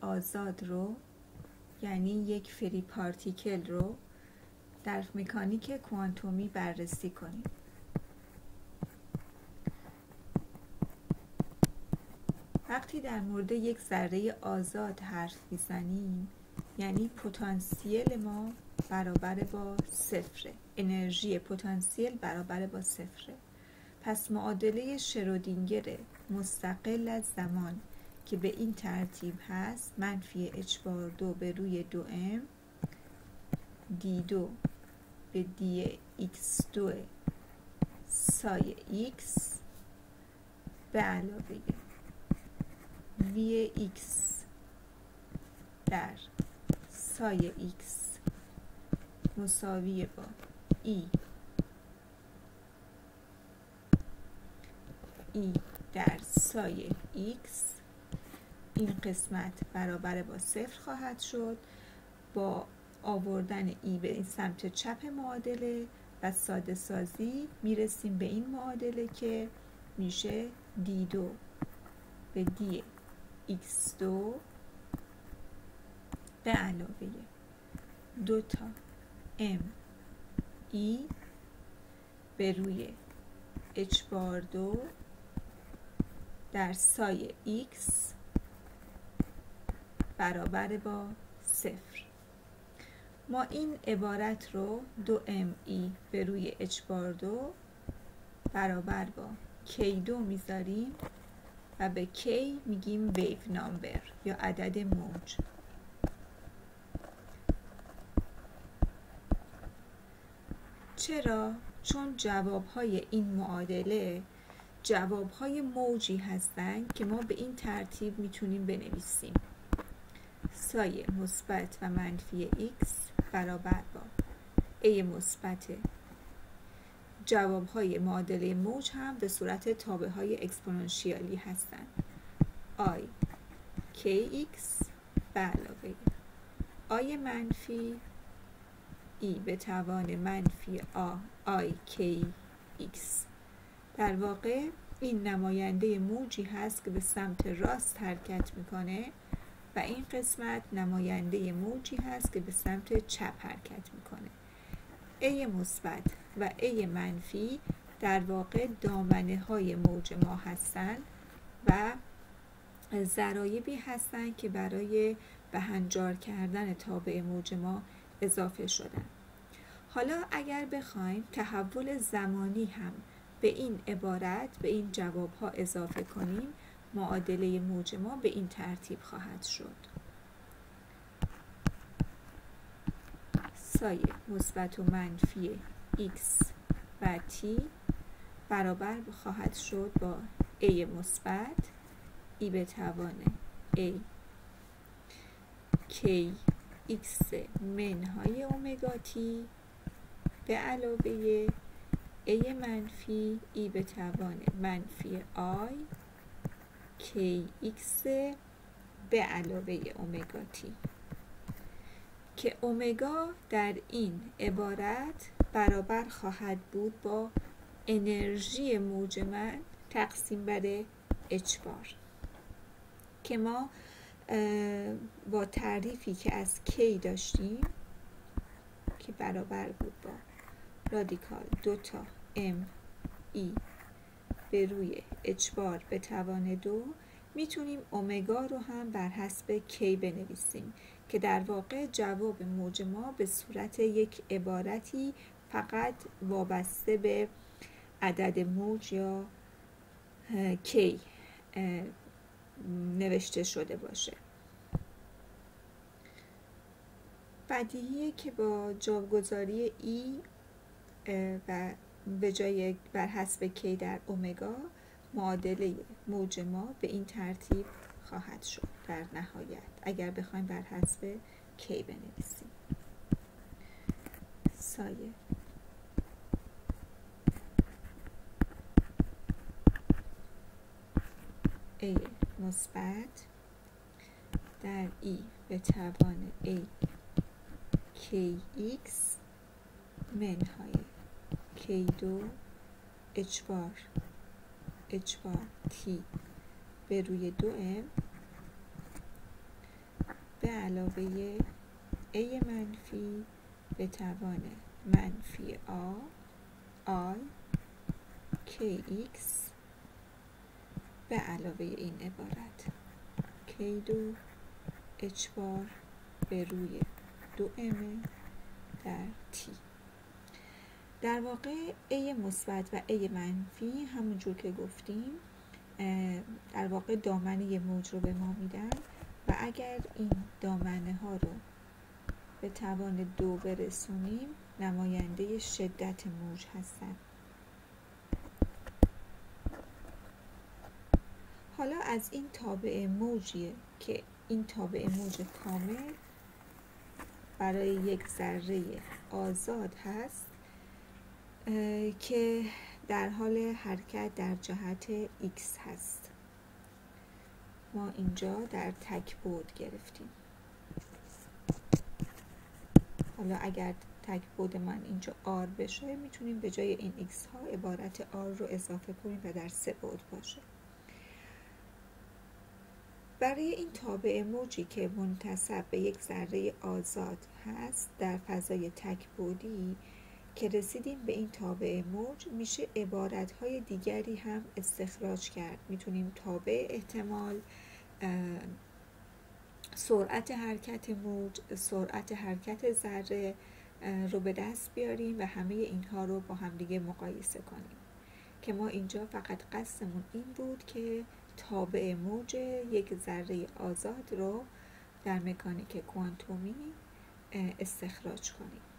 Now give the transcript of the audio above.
آزاد رو، یعنی یک فری پارتیکل رو در مکانیک کوانتومی بررسی کنیم. وقتی در مورد یک ذره آزاد حرف میزنیم یعنی پتانسیل ما برابر با صفره، انرژی پتانسیل برابر با صفره. پس معادله شرودینگر مستقل از زمان که به این ترتیب هست منفی h⁻² به روی 2m d2 به dx2 سای x به علاوه vx در سای x مساوی با e در سای x، این قسمت برابر با صفر خواهد شد. با آوردن ای به این سمت چپ معادله و ساده سازی میرسیم به این معادله که میشه d2 به dx2 به علاوه 2 تا m e به روی h⁻² در سای x برابر با صفر. ما این عبارت رو 2m e به روی h⁻² برابر با k2 میذاریم و به k میگیم ویو نامبر یا عدد موج. چرا؟ چون جوابهای این معادله جوابهای موجی هستند که ما به این ترتیب میتونیم بنویسیم: سایه مثبت و منفی x برابر با a مثبت. جوابهای معادله موج هم به صورت تابع های اکسپوننشیالی هستند: i kx به علاوه i منفی e به توان منفی i kx. در واقع این نماینده موجی هست که به سمت راست حرکت میکنه و این قسمت نماینده موجی هست که به سمت چپ حرکت میکنه. a مثبت و a منفی در واقع دامنه های موج ما هستند و ضرایبی هستند که برای بهنجار کردن تابع موج ما اضافه شدن. حالا اگر بخوایم تحول زمانی هم به این عبارت، به این جواب ها اضافه کنیم، معادله موج ما به این ترتیب خواهد شد: سایه مثبت و منفی x و t برابر خواهد شد با a مثبت e به توان a k x منهای اومگا t به علاوه a منفی e به توان منفی i k x به علاوه اومگا t که اومگا در این عبارت برابر خواهد بود با انرژی موج من تقسیم بر h بار که ما با تعریفی که از k داشتیم که برابر بود با رادیکال 2 تا m e به روی h بار به توان 2 میتونیم اومگا رو هم بر حسب k بنویسیم که در واقع جواب موج ما به صورت یک عبارتی فقط وابسته به عدد موج یا k نوشته شده باشه. بدیهیه که با جاگذاری ای و به جای بر حسب k در اومگا معادله موج ما به این ترتیب خواهد شد در نهایت اگر بخوایم بر حسب k بنویسیم: سایه a مثبت در e به توان a kx منهای k2 h بار t به روی 2m علاوه A منفی به توان منفی آی kx به علاوه این عبارت k2 h بار به روی 2m در t. در واقع A مثبت و A منفی همونجور که گفتیم در واقع دامنه یه موج رو به ما میدن و اگر این دامنه ها رو به توان 2 برسونیم نماینده شدت موج هستن. حالا از این تابع موجیه که این تابع موج کامل برای یک ذره آزاد هست که در حال حرکت در جهت x هست. ما اینجا در تک بعد گرفتیم. حالا اگر تک بعد من اینجا r بشه میتونیم به جای این x ها عبارت r رو اضافه کنیم و در 3 بعد باشه. برای این تابع موجی که منتسب به یک ذره آزاد هست در فضای تک بعدی که رسیدیم به این تابع موج میشه عبارتهای دیگری هم استخراج کرد. میتونیم تابع احتمال، سرعت حرکت موج، سرعت حرکت ذره رو به دست بیاریم و همه اینها رو با هم دیگه مقایسه کنیم که ما اینجا فقط قصدمون این بود که تابع موج یک ذره آزاد رو در مکانیک کوانتومی استخراج کنیم.